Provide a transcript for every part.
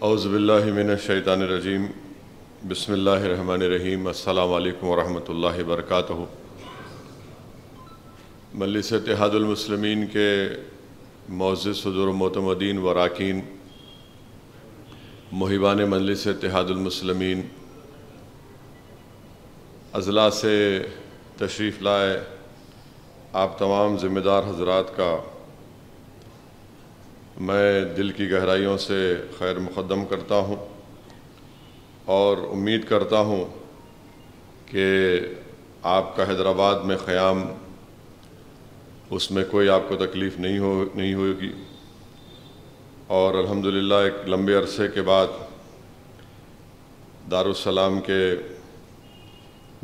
اعوذ باللہ من الشیطان الرجیم بسم اللہ الرحمن الرحیم السلام علیکم ورحمۃ اللہ وبرکاتہ۔ مجلس اتحاد المسلمین کے معزز صدور و معتمدین و اراکین، محبان مجلس اتحاد المسلمین، اضلاع سے تشریف لائے آپ تمام ذمہ دار حضرات کا میں دل کی گہرائیوں سے خیر مقدم کرتا ہوں اور امید کرتا ہوں کہ آپ کا حیدرآباد میں قیام اس میں کوئی آپ کو تکلیف نہیں ہوگی، اور الحمدللہ ایک لمبے عرصے کے بعد دارالسلام کے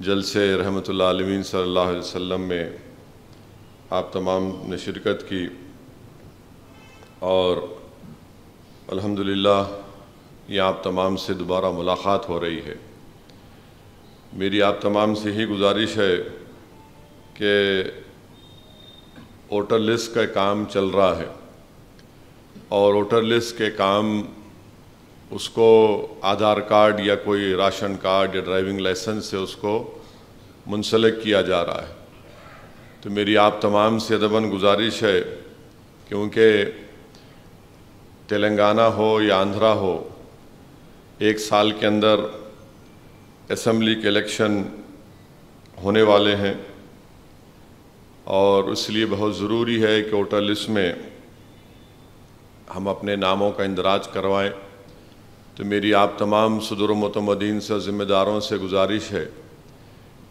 جلسے رحمۃ اللہ علیہ صلی اللہ علیہ وسلم میں آپ تمام نے شرکت کی، اور الحمدللہ یہ آپ تمام سے دوبارہ ملاقات ہو رہی ہے۔ میری آپ تمام سے ہی گزارش ہے کہ ووٹر لسٹ کا کام چل رہا ہے، اور ووٹر لسٹ کے کام اس کو آدھار کارڈ یا کوئی راشن کارڈ یا ڈرائیونگ لائسنس سے اس کو منسلک کیا جا رہا ہے۔ تو میری آپ تمام سے ادباً گزارش ہے، کیونکہ تلنگانہ ہو یا آندھرا ہو، ایک سال کے اندر اسمبلی کے الیکشن ہونے والے ہیں، اور اس لیے بہت ضروری ہے کہ ووٹر لسٹ میں ہم اپنے ناموں کا اندراج کروائیں۔ تو میری آپ تمام صدور و معتمدین سے ذمہ داروں سے گزارش ہے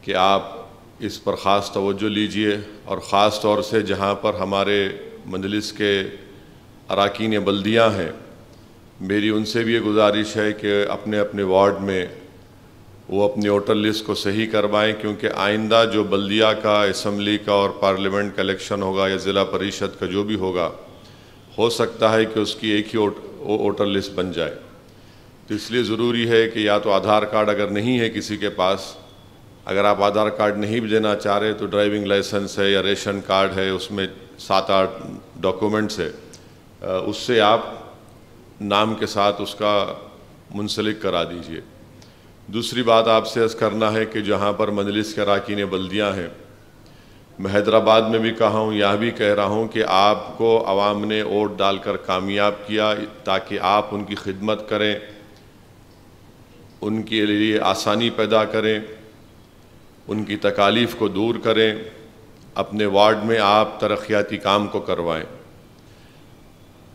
کہ آپ اس پر خاص توجہ لیجئے، اور خاص طور سے جہاں پر ہمارے مجلس کے اراکین بلدیہ ہیں، میری ان سے بھی یہ گزارش ہے کہ اپنے اپنے وارڈ میں وہ اپنی ووٹر لسٹ کو صحیح کروائیں، کیونکہ آئندہ جو بلدیہ کا، اسمبلی کا اور پارلیمنٹ کا الیکشن ہوگا یا ضلع پریشد کا جو بھی ہوگا، ہو سکتا ہے کہ اس کی ایک ہی ووٹر لسٹ بن جائے۔ تو اس لیے ضروری ہے کہ یا تو آدھار کارڈ اگر نہیں ہے کسی کے پاس، اگر آپ آدھار کارڈ نہیں بھی دینا چاہ رہے تو ڈرائیونگ لائسنس ہے یا ریشن کارڈ ہے، اس میں 7-8 ڈاکومنٹس ہے، اس سے آپ نام کے ساتھ اس کا منسلک کرا دیجئے۔ دوسری بات آپ سے عرض کرنا ہے کہ جہاں پر مجلس کے اراکین بلدیہ ہیں، میں حیدرآباد میں بھی کہا ہوں، یہاں بھی کہہ رہا ہوں کہ آپ کو عوام نے ووٹ ڈال کر کامیاب کیا تاکہ آپ ان کی خدمت کریں، ان کے لیے آسانی پیدا کریں، ان کی تکالیف کو دور کریں، اپنے وارڈ میں آپ ترقیاتی کام کو کروائیں۔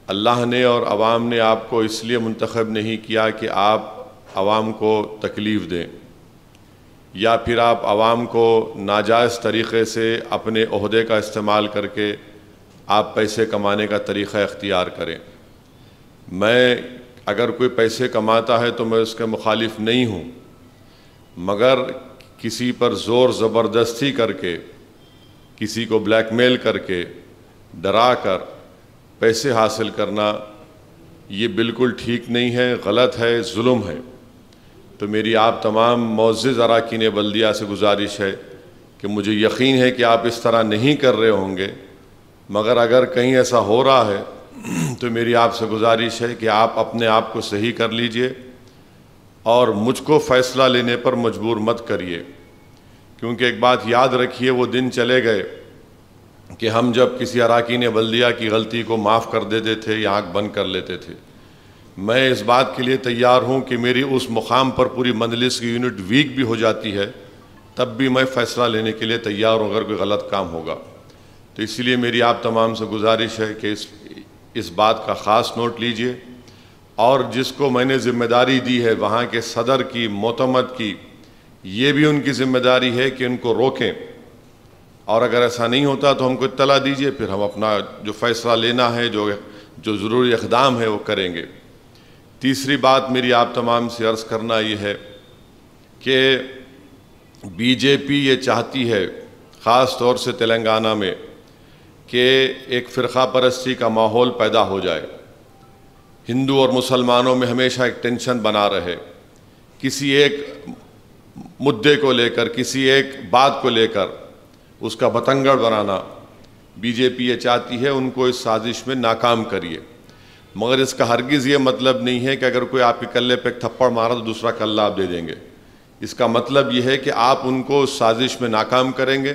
اللہ نے اور عوام نے آپ کو اس لیے منتخب نہیں کیا کہ آپ عوام کو تکلیف دیں، یا پھر آپ عوام کو ناجائز طریقے سے اپنے عہدے کا استعمال کر کے آپ پیسے کمانے کا طریقہ اختیار کریں۔ میں اگر کوئی پیسے کماتا ہے تو میں اس کے مخالف نہیں ہوں، مگر کسی پر زور زبردستی کر کے، کسی کو بلیک میل کر کے، ڈرا کر پیسے حاصل کرنا یہ بالکل ٹھیک نہیں ہے، غلط ہے، ظلم ہے۔ تو میری آپ تمام معزز اراکین بلدیہ سے گزارش ہے کہ مجھے یقین ہے کہ آپ اس طرح نہیں کر رہے ہوں گے، مگر اگر کہیں ایسا ہو رہا ہے تو میری آپ سے گزارش ہے کہ آپ اپنے آپ کو صحیح کر لیجئے، اور مجھ کو فیصلہ لینے پر مجبور مت کریے، کیونکہ ایک بات یاد رکھیے، وہ دن چلے گئے کہ ہم جب کسی اراکین بلدیہ کی غلطی کو معاف کر دیتے تھے یا آنکھ بند کر لیتے تھے۔ میں اس بات کے لیے تیار ہوں کہ میری اس مقام پر پوری مجلس کی یونٹ ویک بھی ہو جاتی ہے، تب بھی میں فیصلہ لینے کے لیے تیار ہوں اگر کوئی غلط کام ہوگا۔ تو اسی لیے میری آپ تمام سے گزارش ہے کہ اس بات کا خاص نوٹ لیجئے، اور جس کو میں نے ذمہ داری دی ہے وہاں کے صدر کی، معتمد کی، یہ بھی ان کی ذمہ داری ہے کہ ان کو روکیں، اور اگر ایسا نہیں ہوتا تو ہم کو اطلاع دیجئے، پھر ہم اپنا جو فیصلہ لینا ہے، جو ضروری اقدام ہے وہ کریں گے۔ تیسری بات میری آپ تمام سے عرض کرنا یہ ہے کہ بی جے پی یہ چاہتی ہے، خاص طور سے تلنگانہ میں، کہ ایک فرقہ پرستی کا ماحول پیدا ہو جائے، ہندو اور مسلمانوں میں ہمیشہ ایک ٹینشن بنا رہے، کسی ایک مدعے کو لے کر، کسی ایک بات کو لے کر اس کا بتنگڑ بنانا بی جے پی یہ چاہتی ہے، ان کو اس سازش میں ناکام کریے۔ مگر اس کا ہرگز یہ مطلب نہیں ہے کہ اگر کوئی آپ کے کلے پہ ایک تھپڑ مارا تو دوسرا کلہ آپ دے دیں گے. اس کا مطلب یہ ہے کہ آپ ان کو سازش میں ناکام کریں گے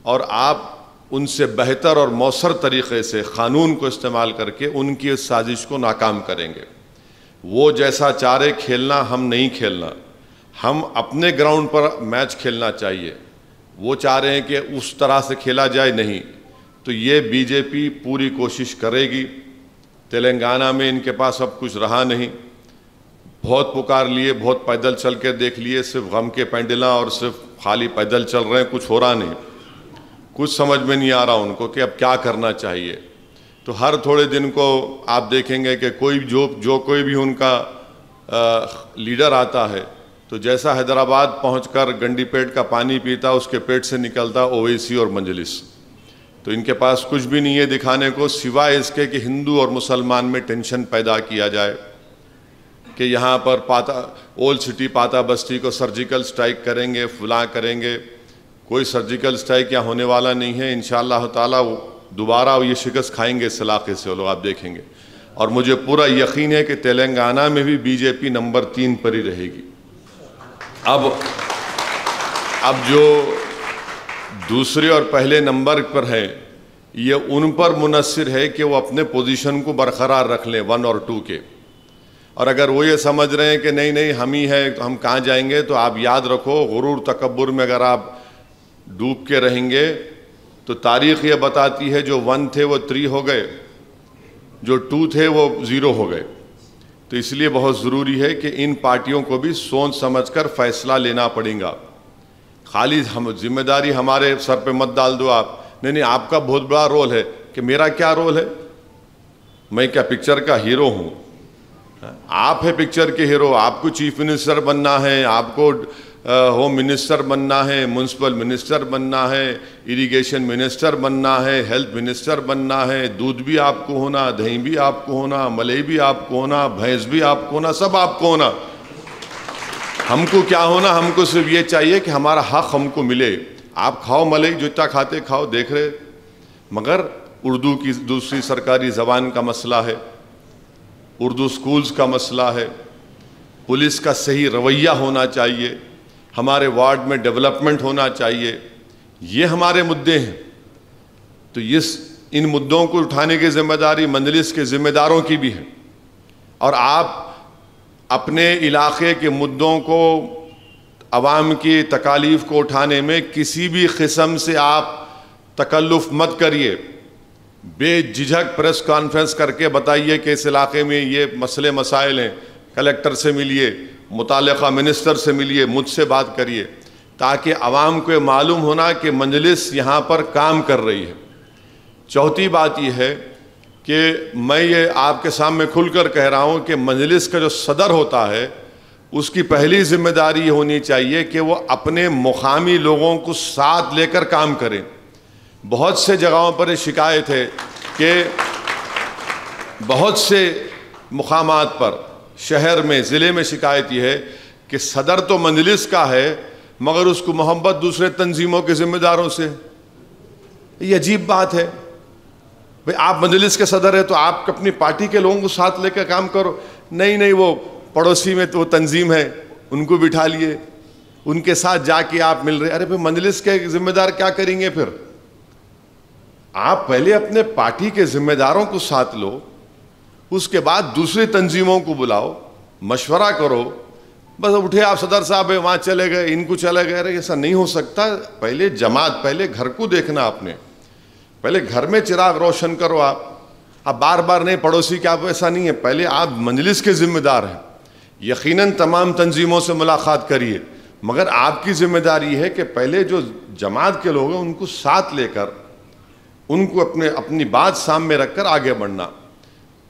اور آپ ان سے بہتر اور مؤثر طریقے سے قانون کو استعمال کر کے ان کی اس سازش کو ناکام کریں گے. وہ جیسا چاہ رہے کھیلنا ہم نہیں کھیلنا. ہم اپنے گراؤنڈ پر میچ کھیلنا چاہیے. وہ چاہ رہے ہیں کہ اس طرح سے کھیلا جائے, نہیں. تو یہ بی جے پی پوری کوشش کرے گی. تلنگانہ میں ان کے پاس اب کچھ رہا نہیں. بہت پکار لیے, بہت پیدل چل کے دیکھ لیے, صرف غم کے پینڈلاں اور صرف خالی پیدل چل رہے ہیں, کچھ ہو رہا نہیں. کچھ سمجھ میں نہیں آ رہا ان کو کہ اب کیا کرنا چاہیے. تو ہر تھوڑے دن کو آپ دیکھیں گے کہ کوئی بھی ان کا لیڈر آتا ہے تو جیسا حیدرآباد پہنچ کر گنڈی پیٹ کا پانی پیتا, اس کے پیٹ سے نکلتا اویسی اور مجلس. تو ان کے پاس کچھ بھی نہیں ہے دکھانے کو سوائے اس کے کہ ہندو اور مسلمان میں ٹینشن پیدا کیا جائے کہ یہاں پر اولڈ سٹی پاتا بستی کو سرجیکل سٹرائک کریں گے, فلاں کریں گے. کوئی سرجیکل سٹرائک یہاں ہونے والا نہیں ہے. انشاءاللہ تعالیٰ دوبارہ یہ شکست کھائیں گے اس علاقے سے وہ لوگ, آپ دیکھیں گے. اور مجھے پورا یقین ہے کہ تلنگانہ میں بھی بی جے پی نمبر 3 پر ہی رہے گی. اب جو دوسرے اور پہلے نمبر پر ہیں یہ ان پر منحصر ہے کہ وہ اپنے پوزیشن کو برقرار رکھ لیں 1 اور 2 کے. اور اگر وہ یہ سمجھ رہے ہیں کہ نہیں ہم ہی ہیں تو ہم کہاں جائیں گے, تو آپ یاد رکھو غرور تکبر میں اگر آپ ڈوب کے رہیں گے تو تاریخ یہ بتاتی ہے جو 1 تھے وہ 3 ہو گئے, جو 2 تھے وہ 0 ہو گئے. تو اس لیے بہت ضروری ہے کہ ان پارٹیوں کو بھی سوچ سمجھ کر فیصلہ لینا پڑے گا. خالی ذمہ داری ہمارے سر پہ مت ڈال دو آپ. نہیں آپ کا بہت بڑا رول ہے. کہ میرا کیا رول ہے؟ میں کیا پکچر کا ہیرو ہوں؟ آپ ہے پکچر کے ہیرو. آپ کو چیف منسٹر بننا ہے, آپ کو ہوم منسٹر بننا ہے, میونسپل منسٹر بننا ہے, اریگیشن منسٹر بننا ہے, ہیلتھ منسٹر بننا ہے. دودھ بھی آپ کو ہونا, دہی بھی آپ کو ہونا, ملائی بھی آپ کو ہونا, بھینس بھی آپ کو ہونا, سب آپ کو ہونا. ہم کو کیا ہونا؟ ہم کو صرف یہ چاہیے کہ ہمارا حق ہم کو ملے. آپ کھاؤ ملائی, جو اتنا کھاتے کھاؤ, دیکھ رہے. مگر اردو کی دوسری سرکاری زبان کا مسئلہ ہے, اردو سکولز کا مسئلہ ہے, پولیس کا صحیح رویہ ہونا چاہیے, ہمارے وارڈ میں ڈیولپمنٹ ہونا چاہیے. یہ ہمارے مدعے ہیں. تو ان مدعوں کو اٹھانے کی ذمہ داری مجلس کے ذمہ داروں کی بھی ہے. اور آپ اپنے علاقے کے مدعوں کو, عوام کی تکالیف کو اٹھانے میں کسی بھی قسم سے آپ تکلف مت کریے. بے جھجھک پریس کانفرنس کر کے بتائیے کہ اس علاقے میں یہ مسئلے مسائل ہیں. کلیکٹر سے ملیے, متعلقہ منسٹر سے ملیے, مجھ سے بات کریے, تاکہ عوام کو معلوم ہونا کہ مجلس یہاں پر کام کر رہی ہے. چوتھی بات یہ ہے کہ میں یہ آپ کے سامنے کھل کر کہہ رہا ہوں کہ مجلس کا جو صدر ہوتا ہے اس کی پہلی ذمہ داری یہ ہونی چاہیے کہ وہ اپنے مقامی لوگوں کو ساتھ لے کر کام کریں. بہت سے جگہوں پر یہ شکایت ہے کہ بہت سے مقامات پر شہر میں, ضلع میں شکایت یہ ہے کہ صدر تو مجلس کا ہے مگر اس کو محبت دوسرے تنظیموں کے ذمہ داروں سے. یہ عجیب بات ہے. بھئی آپ مجلس کے صدر ہیں تو آپ اپنی پارٹی کے لوگوں کو ساتھ لے کر کام کرو. نہیں وہ پڑوسی میں تو وہ تنظیم ہے, ان کو بٹھا لیے, ان کے ساتھ جا کے آپ مل رہے. ارے پھر مجلس کے ذمہ دار کیا کریں گے؟ پھر آپ پہلے اپنے پارٹی کے ذمہ داروں کو ساتھ لو, اس کے بعد دوسری تنظیموں کو بلاؤ, مشورہ کرو. بس اٹھے آپ صدر صاحب وہاں چلے گئے, ان کو چلے گئے. ارے ایسا نہیں ہو سکتا. پہلے جماعت, پہلے گھر کو دیکھنا آپ نے, پہلے گھر میں چراغ روشن کرو. آپ بار بار نہیں پڑوسی کے, آپ ایسا نہیں ہے. پہلے آپ مجلس کے ذمہ دار ہیں. یقیناً تمام تنظیموں سے ملاقات کریے, مگر آپ کی ذمہ داری ہے کہ پہلے جو جماعت کے لوگ ہیں ان کو ساتھ لے کر, ان کو اپنی بات سامنے رکھ کر آگے بڑھنا.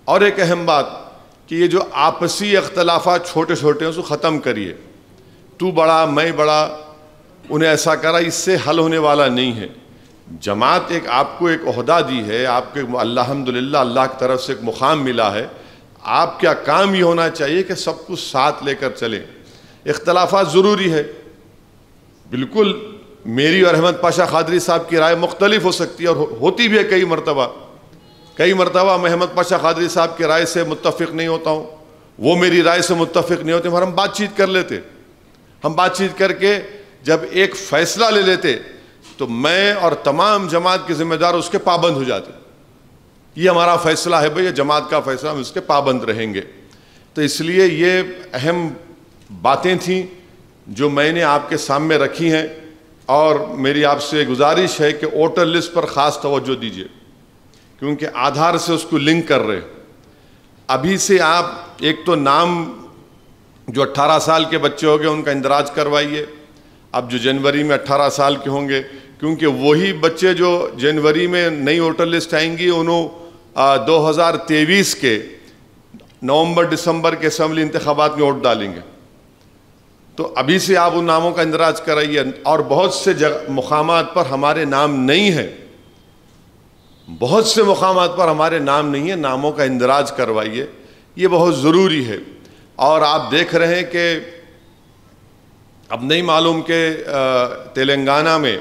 اور ایک اہم بات کہ یہ جو آپسی اختلافات چھوٹے چھوٹے ہیں اس کو ختم کریے. تو بڑا میں بڑا, انہیں ایسا کرا, اس سے حل ہونے والا نہیں ہے. جماعت آپ کو ایک عہدہ دی ہے, آپ کے الحمدللہ اللہ کی طرف سے ایک مقام ملا ہے. آپ کا کام یہ ہونا چاہیے کہ سب کو ساتھ لے کر چلیں. اختلافات ضروری ہے, بالکل. میری اور احمد پاشا قادری صاحب کی رائے مختلف ہو سکتی ہے اور ہوتی بھی ہے کئی مرتبہ, کئی مرتبہ میں احمد پاشا قادری صاحب کی رائے سے متفق نہیں ہوتا ہوں، وہ میری رائے سے متفق نہیں ہوتے، مگر ہم بات چیت کر لیتے، ہم بات چیت کر کے جب ایک فیصلہ لے لیتے تو میں اور تمام جماعت کے ذمہ دار اس کے پابند ہو جاتے. یہ ہمارا فیصلہ ہے بھئی، یہ جماعت کا فیصلہ، ہم اس کے پابند رہیں گے. تو اس لیے یہ اہم باتیں تھیں جو میں نے آپ کے سامنے رکھی ہیں، اور میری آپ سے گزارش ہے کہ ووٹر لسٹ پر خاص توجہ دیجیے، کیونکہ آدھار سے اس کو لنک کر رہے. ابھی سے آپ ایک تو نام جو 18 سال کے بچے ہو گئے ان کا اندراج کروائیے. اب جو جنوری میں 18 سال کے ہوں گے، کیونکہ وہی بچے جو جنوری میں نئی ووٹر لسٹ آئیں گی انہوں 2023 کے نومبر دسمبر کے اسمبلی انتخابات میں ووٹ ڈالیں گے. تو ابھی سے آپ ان ناموں کا اندراج کرائیے. اور بہت سے مقامات پر ہمارے نام نہیں ہیں، بہت سے مقامات پر ہمارے نام نہیں ہیں، ناموں کا اندراج کروائیے، یہ بہت ضروری ہے. اور آپ دیکھ رہے ہیں کہ اب نہیں معلوم کہ تلنگانہ میں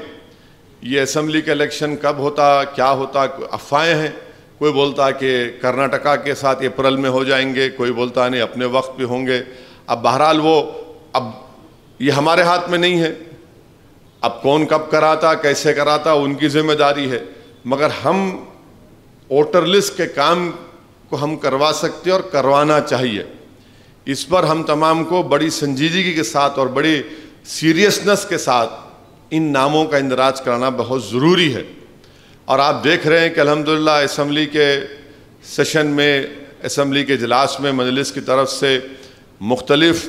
یہ اسمبلی کا الیکشن کب ہوتا، کیا ہوتا، افواہیں ہیں. کوئی بولتا کہ کرناٹکا کے ساتھ اپریل میں ہو جائیں گے، کوئی بولتا نہیں اپنے وقت پہ ہوں گے. اب بہرحال اب یہ ہمارے ہاتھ میں نہیں ہے، اب کون کب کراتا کیسے کراتا ان کی ذمہ داری ہے. مگر ہم ووٹر لسٹ کے کام کو ہم کروا سکتے اور کروانا چاہیے. اس پر ہم تمام کو بڑی سنجیدگی کے ساتھ اور بڑی سیریسنس کے ساتھ ان ناموں کا اندراج کرانا بہت ضروری ہے. اور آپ دیکھ رہے ہیں کہ الحمدللہ اسمبلی کے سیشن میں، اسمبلی کے اجلاس میں مجلس کی طرف سے مختلف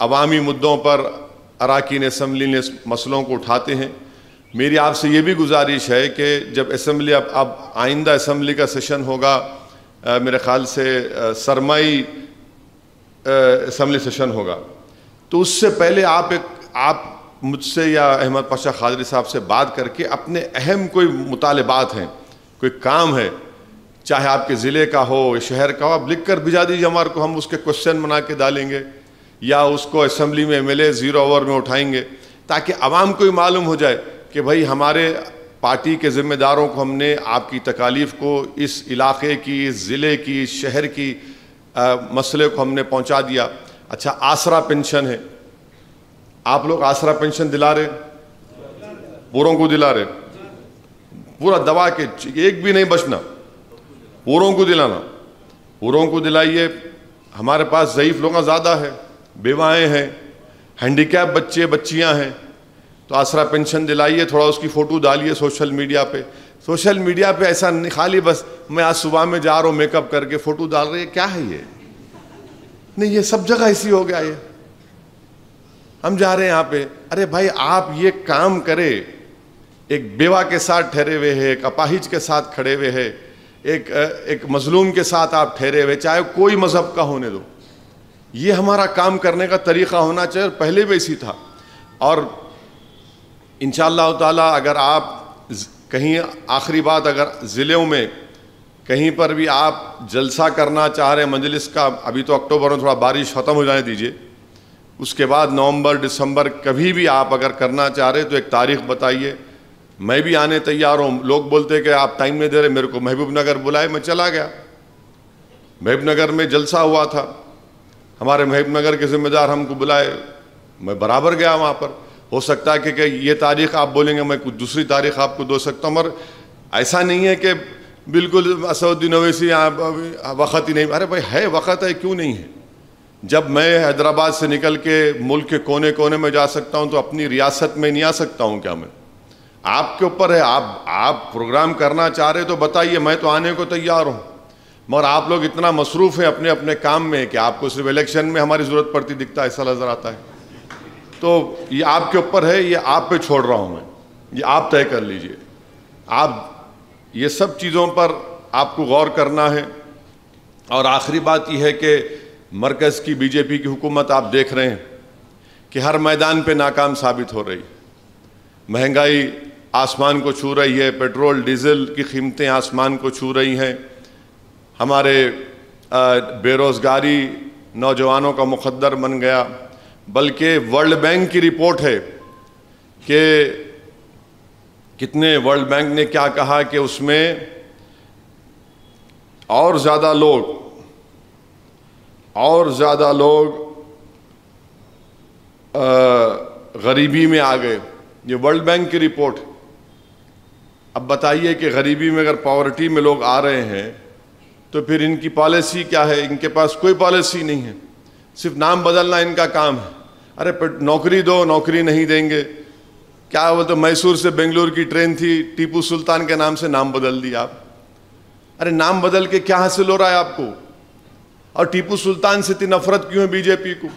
عوامی مدعوں پر اراکین اسمبلی نے مسئلوں کو اٹھاتے ہیں. میری آپ سے یہ بھی گزارش ہے کہ جب اسمبلی اب آئندہ اسمبلی کا سیشن ہوگا، میرے خیال سے سرمائی اسمبلی سیشن ہوگا، تو اس سے پہلے آپ مجھ سے یا احمد پاشا قادری صاحب سے بات کر کے اپنے اہم کوئی مطالبات ہیں، کوئی کام ہے، چاہے آپ کے ضلع کا ہو شہر کا ہو، آپ لکھ کر بھیجا دیجیے ہمارے کو، ہم اس کے کوشچن بنا کے ڈالیں گے یا اس کو اسمبلی میں MLA 0 اوور میں اٹھائیں گے، تاکہ عوام کو معلوم ہو جائے کہ بھائی ہمارے پارٹی کے ذمہ داروں کو ہم نے آپ کی تکالیف کو، اس علاقے کی، اس ضلع کی، اس شہر کی مسئلے کو ہم نے پہنچا دیا. اچھا، آسرا پینشن ہے، آپ لوگ آسرا پینشن دلا رہے، پوروں کو دلا رہے، پورا دبا کے ایک بھی نہیں بچنا، پوروں کو دلانا، پوروں کو دلائیے. ہمارے پاس ضعیف لوگ زیادہ ہے، بیوائیں ہیں، ہینڈیکیپ بچے بچیاں ہیں، تو آسرا پینشن دلائیے. تھوڑا اس کی فوٹو ڈالیے سوشل میڈیا پہ. سوشل میڈیا پہ ایسا نہیں خالی بس میں آج صبح میں جا رہا ہوں میک اپ کر کے فوٹو ڈال رہے ہیں، کیا ہے یہ؟ نہیں، یہ سب جگہ ایسی ہو گیا. یہ ہم جا رہے ہیں یہاں پہ، ارے بھائی آپ یہ کام کرے، ایک بیوہ کے ساتھ ٹھہرے ہوئے ہیں، ایک اپاہج کے ساتھ کھڑے ہوئے ہیں، ایک مظلوم کے ساتھ آپ ٹھہرے ہوئے، چاہے کوئی مذہب کا ہونے دو. یہ ہمارا کام کرنے کا طریقہ ہونا چاہیے، پہلے بھی اسی تھا. اور انشاءاللہ تعالی اگر آپ کہیں، آخری بات، اگر ضلعوں میں کہیں پر بھی آپ جلسہ کرنا چاہ رہے ہیں مجلس کا، ابھی تو اکتوبر میں تھوڑا بارش ختم ہو جانے دیجئے، اس کے بعد نومبر دسمبر کبھی بھی آپ اگر کرنا چاہ رہے تو ایک تاریخ بتائیے. میں بھی آنے تیار ہوں. لوگ بولتے کہ آپ ٹائم نہیں دے رہے، میرے کو محبوب نگر بلائے، میں چلا گیا. محبوب نگر میں جلسہ ہوا تھا، ہمارے محبوب نگر کے ذمہ دار ہم کو بلائے، میں برابر گیا وہاں پر. ہو سکتا ہے کہ یہ تاریخ آپ بولیں گے، میں کچھ دوسری تاریخ آپ کو دے سکتا ہوں، مگر ایسا نہیں ہے کہ بالکل اسدالدین اویسی وقت ہی نہیں. ارے بھائی ہے وقت، ہے کیوں نہیں ہے؟ جب میں حیدرآباد سے نکل کے ملک کے کونے کونے میں جا سکتا ہوں تو اپنی ریاست میں نہیں آ سکتا ہوں کیا؟ میں آپ کے اوپر ہے، آپ پروگرام کرنا چاہ رہے تو بتائیے، میں تو آنے کو تیار ہوں. مگر آپ لوگ اتنا مصروف ہیں اپنے اپنے کام میں کہ آپ کو صرف الیکشن میں ہماری ضرورت پڑتی دکھتا ہے، ایسا نظر آتا ہے. تو یہ آپ کے اوپر ہے، یہ آپ پہ چھوڑ رہا ہوں میں، یہ آپ طے کر لیجئے. آپ یہ سب چیزوں پر آپ کو غور کرنا ہے. اور آخری بات یہ ہے کہ مرکز کی BJP کی حکومت آپ دیکھ رہے ہیں کہ ہر میدان پہ ناکام ثابت ہو رہی. مہنگائی آسمان کو چھو رہی ہے، پیٹرول ڈیزل کی قیمتیں آسمان کو چھو رہی ہیں، ہمارے بے روزگاری نوجوانوں کا مقدر بن گیا. بلکہ ورلڈ بینک کی رپورٹ ہے کہ کتنے، ورلڈ بینک نے کیا کہا کہ اس میں اور زیادہ لوگ غریبی میں آ گئے. یہ ورلڈ بینک کی رپورٹ. اب بتائیے کہ غریبی میں اگر پاورٹی میں لوگ آ رہے ہیں تو پھر ان کی پالیسی کیا ہے؟ ان کے پاس کوئی پالیسی نہیں ہے, صرف نام بدلنا ان کا کام ہے. ارے نوکری دو, نوکری نہیں دیں گے. کیا وہ تو میسور سے بنگلور کی ٹرین تھی, ٹیپو سلطان کے نام سے نام بدل دیا آپ. ارے نام بدل کے کیا حاصل ہو رہا ہے آپ کو؟ اور ٹیپو سلطان سے اتنی نفرت کیوں ہے بی جے پی کو؟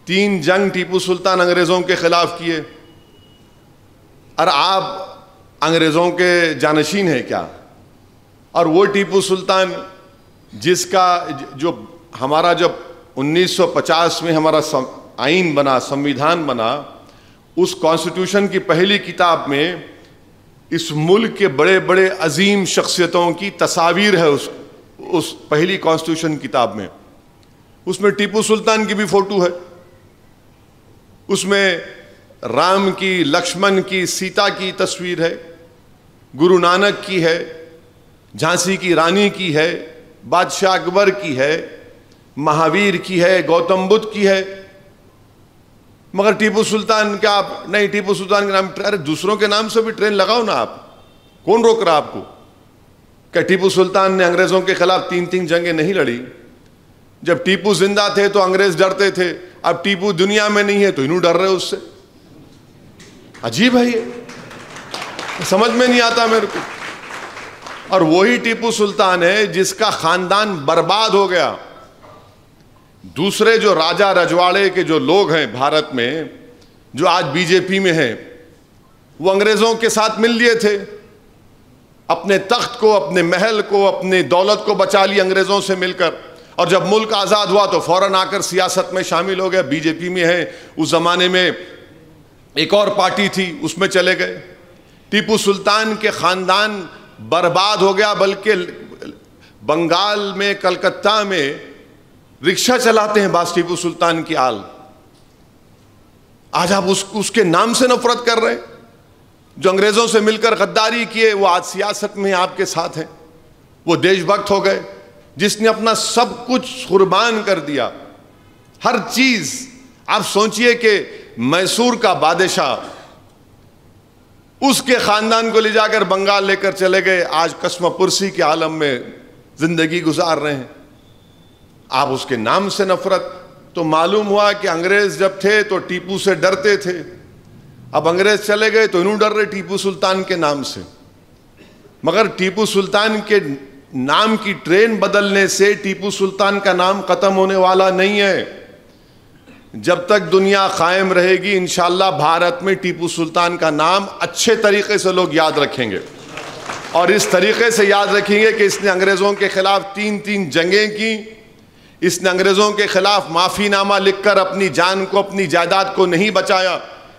3 جنگ ٹیپو سلطان انگریزوں کے خلاف کیے, اور آپ انگریزوں کے جانشین ہیں کیا؟ اور وہ ٹیپو سلطان جس کا جو ہمارا جب 1950 میں ہمارا آئین بنا, سمویدھان بنا, اس کانسٹیٹیوشن کی پہلی کتاب میں اس ملک کے بڑے بڑے عظیم شخصیتوں کی تصاویر ہے. اس پہلی کانسٹیٹیوشن کتاب میں, اس میں ٹیپو سلطان کی بھی فوٹو ہے, اس میں رام کی, لکشمن کی, سیتا کی تصویر ہے, گرو نانک کی ہے, جھانسی کی رانی کی ہے, بادشاہ اکبر کی ہے, مہاویر کی ہے, گوتم بدھ کی ہے. مگر ٹیپو سلطان کیا آپ نہیں, ٹیپو سلطان کے نام, ارے دوسروں کے نام سے بھی ٹرین لگاؤ نا آپ, کون روک رہا آپ کو؟ کہ ٹیپو سلطان نے انگریزوں کے خلاف 3 جنگیں نہیں لڑی. جب ٹیپو زندہ تھے تو انگریز ڈرتے تھے, اب ٹیپو دنیا میں نہیں ہے تو انہوں ڈر رہے اس سے. عجیب ہے, یہ سمجھ میں نہیں آتا میرے کو. اور وہی ٹیپو سلطان ہے جس کا خاندان برباد ہو گیا. دوسرے جو راجا رجواڑے کے جو لوگ ہیں بھارت میں, جو آج بی جے پی میں ہیں, وہ انگریزوں کے ساتھ مل لیے تھے, اپنے تخت کو, اپنے محل کو, اپنی دولت کو بچا لی انگریزوں سے مل کر. اور جب ملک آزاد ہوا تو فوراً آ کر سیاست میں شامل ہو گئے, بی جے پی میں ہیں. اس زمانے میں ایک اور پارٹی تھی, اس میں چلے گئے. ٹیپو سلطان کے خاندان برباد ہو گیا, بلکہ بنگال میں, کلکتہ میں رکشہ چلاتے ہیں باس ٹیپو سلطان کی آل. آج آپ اس کے نام سے نفرت کر رہے ہیں. جو انگریزوں سے مل کر غداری کیے وہ آج سیاست میں آپ کے ساتھ ہیں. وہ دیش بھکت ہو گئے جس نے اپنا سب کچھ قربان کر دیا, ہر چیز. آپ سوچئے کہ میسور کا بادشاہ, اس کے خاندان کو لے جا کر بنگال لے کر چلے گئے, آج قسم پرسی کے عالم میں زندگی گزار رہے ہیں. آپ اس کے نام سے نفرت. تو معلوم ہوا کہ انگریز جب تھے تو ٹیپو سے ڈرتے تھے, اب انگریز چلے گئے تو انہوں ڈر رہے ٹیپو سلطان کے نام سے. مگر ٹیپو سلطان کے نام کی ٹرین بدلنے سے ٹیپو سلطان کا نام ختم ہونے والا نہیں ہے. جب تک دنیا قائم رہے گی انشاءاللہ بھارت میں ٹیپو سلطان کا نام اچھے طریقے سے لوگ یاد رکھیں گے, اور اس طریقے سے یاد رکھیں گے کہ اس نے انگریزوں کے خلاف 3 جنگیں کی, اس نے انگریزوں کے خلاف معافی نامہ لکھ کر اپنی جان کو, اپنی جائیداد کو نہیں بچایا,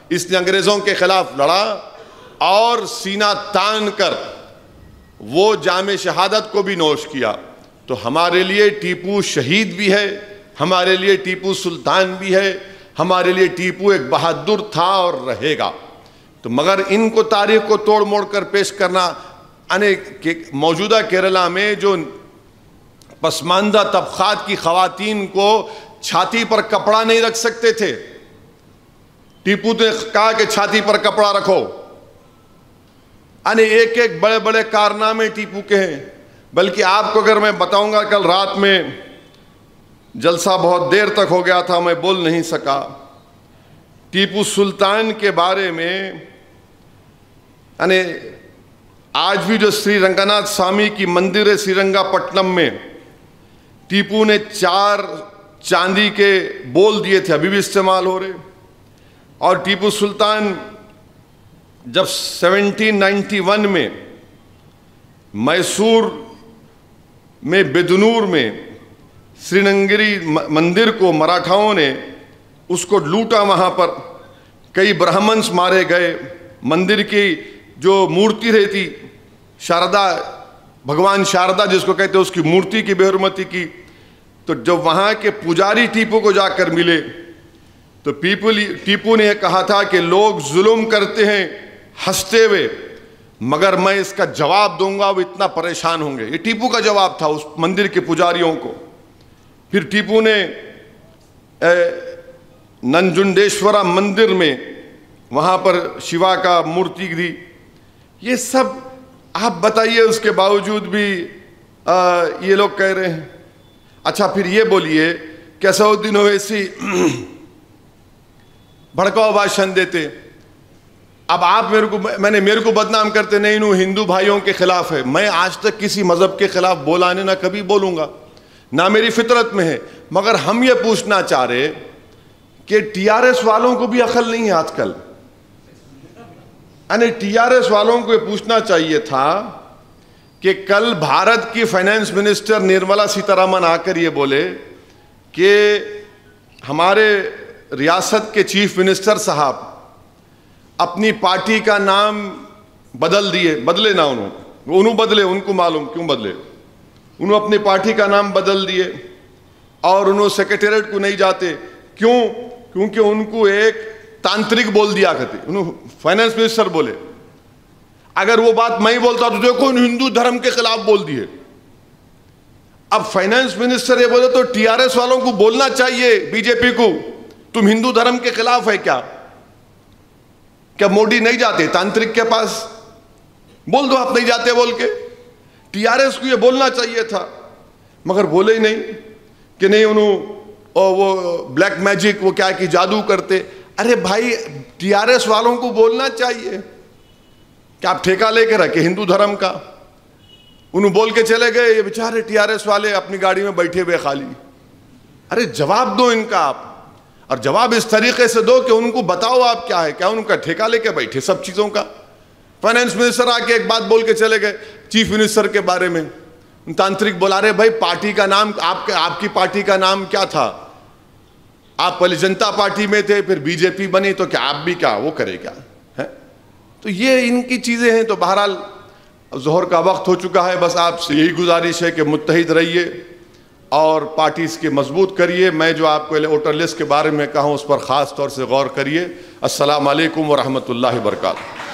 اس نے انگریزوں کے خلاف لڑا اور سینہ تان کر وہ جام شہادت کو بھی نوش کیا. تو ہمارے لیے ٹیپو شہید بھی ہے, ہمارے لیے ٹیپو سلطان بھی ہے, ہمارے لیے ٹیپو ایک بہادر تھا اور رہے گا. تو مگر ان کو تاریخ کو توڑ موڑ کر پیش کرنا, موجودہ کیرلا میں جو پسماندہ طبقات کی خواتین کو چھاتی پر کپڑا نہیں رکھ سکتے تھے, ٹیپو نے کہا کہ چھاتی پر کپڑا رکھو. ایک ایک بڑے بڑے کارنامے ٹیپو کے ہیں. بلکہ آپ کو اگر میں بتاؤں گا, کل رات میں جلسہ بہت دیر تک ہو گیا تھا, میں بول نہیں سکا. ٹیپو سلطان کے بارے میں آج بھی جو سری رنگناتھ سوامی کی مندر ہے سری رنگا پٹنم میں, ٹیپو نے 4 چاندی کے بول دیے تھے, ابھی بھی استعمال ہو رہے. اور ٹیپو سلطان جب 1791 میں میسور میں بدنور میں سری رنگیری مندر کو مراٹھاؤں نے اس کو لوٹا, وہاں پر کئی برہمنس مارے گئے. مندر کی جو مورتی رہتی شاردا, بھگوان شاردا جس کو کہتے ہیں, اس کی مورتی کی بے حرمتی کی. تو جب وہاں کے پجاری ٹیپو کو جا کر ملے تو ٹیپو نے یہ کہا تھا کہ لوگ ظلم کرتے ہیں ہنستے ہوئے, مگر میں اس کا جواب دوں گا وہ اتنا پریشان ہوں گے. یہ ٹیپو کا جواب تھا اس مندر کے پجاریوں کو. پھر ٹیپو نے ننجنڈیشورا مندر میں وہاں پر شیوا کا مورتی دی. یہ سب آپ بتائیے اس کے باوجود بھی یہ لوگ کہہ رہے ہیں. اچھا پھر یہ بولیے کہ اسدالدین اویسی بھڑکاؤ بھاشن دیتے. اب آپ میرے کو بدنام کرتے نہیں انہوں ہندو بھائیوں کے خلاف ہے. میں آج تک کسی مذہب کے خلاف بولا نہیں، نہ کبھی بولوں گا، نہ میری فطرت میں ہے. مگر ہم یہ پوچھنا چاہ رہے کہ ٹی آر ایس والوں کو بھی عقل نہیں ہے آج کل. یعنی ٹی آر ایس والوں کو یہ پوچھنا چاہیے تھا کہ کل بھارت کی فائنانس منسٹر نرملا سیتارمن آ کر یہ بولے کہ ہمارے ریاست کے چیف منسٹر صاحب اپنی پارٹی کا نام بدلے نہ انہوں بدلے، ان کو معلوم کیوں بدلے. انہوں اپنی پارٹی کا نام بدل دیے اور انہوں سیکریٹریٹ کو نہیں جاتے. کیوں؟ کیونکہ ان کو ایک تانترک بول دیا کرتے. انہوں فائنانس منسٹر بولے. اگر وہ بات میں بولتا تو دیکھو ان ہندو دھرم کے خلاف بول دیے. اب فائنانس منسٹر یہ بولے تو ٹی آر ایس والوں کو بولنا چاہیے بی جے پی کو تم ہندو دھرم کے خلاف ہے کیا موڈی نہیں جاتے تانترک کے پاس؟ بول دو آپ نہیں جاتے بول کے. ٹی آر ایس کو یہ بولنا چاہیے تھا مگر بولے ہی نہیں کہ نہیں انہوں وہ بلیک میجک وہ کیا کہ جادو کرتے. ارے بھائی ٹی آر ایس والوں کو بولنا چاہیے کہ آپ ٹھیکہ لے کے رکھے ہندو دھرم کا. انہوں بول کے چلے گئے، یہ بیچارے ٹی آر ایس والے اپنی گاڑی میں بیٹھے ہوئے خالی. ارے جواب دو ان کا آپ، اور جواب اس طریقے سے دو کہ ان کو بتاؤ آپ کیا ہے، کیا ان کا ٹھیکہ لے کے بیٹھے سب چیزوں کا. فائنانس منسٹر آ کے ایک بات بول کے چلے گئے چیف منسٹر کے بارے میں. تانترک بولا رہے بھائی پارٹی کا نام آپ کی پارٹی کا نام کیا تھا؟ آپ پہلے جنتا پارٹی میں تھے پھر بی جے پی بنی تو کیا آپ بھی کیا وہ کرے کیا ہے؟ تو یہ ان کی چیزیں ہیں. تو بہرحال ظہر کا وقت ہو چکا ہے. بس آپ سے یہی گزارش ہے کہ متحد رہیے اور پارٹیز کے مضبوط کریے. میں جو آپ کو ووٹر لسٹ کے بارے میں کہا ہوں اس پر خاص طور سے غور کریے. السلام علیکم ورحمۃ اللہ وبرکاتہ.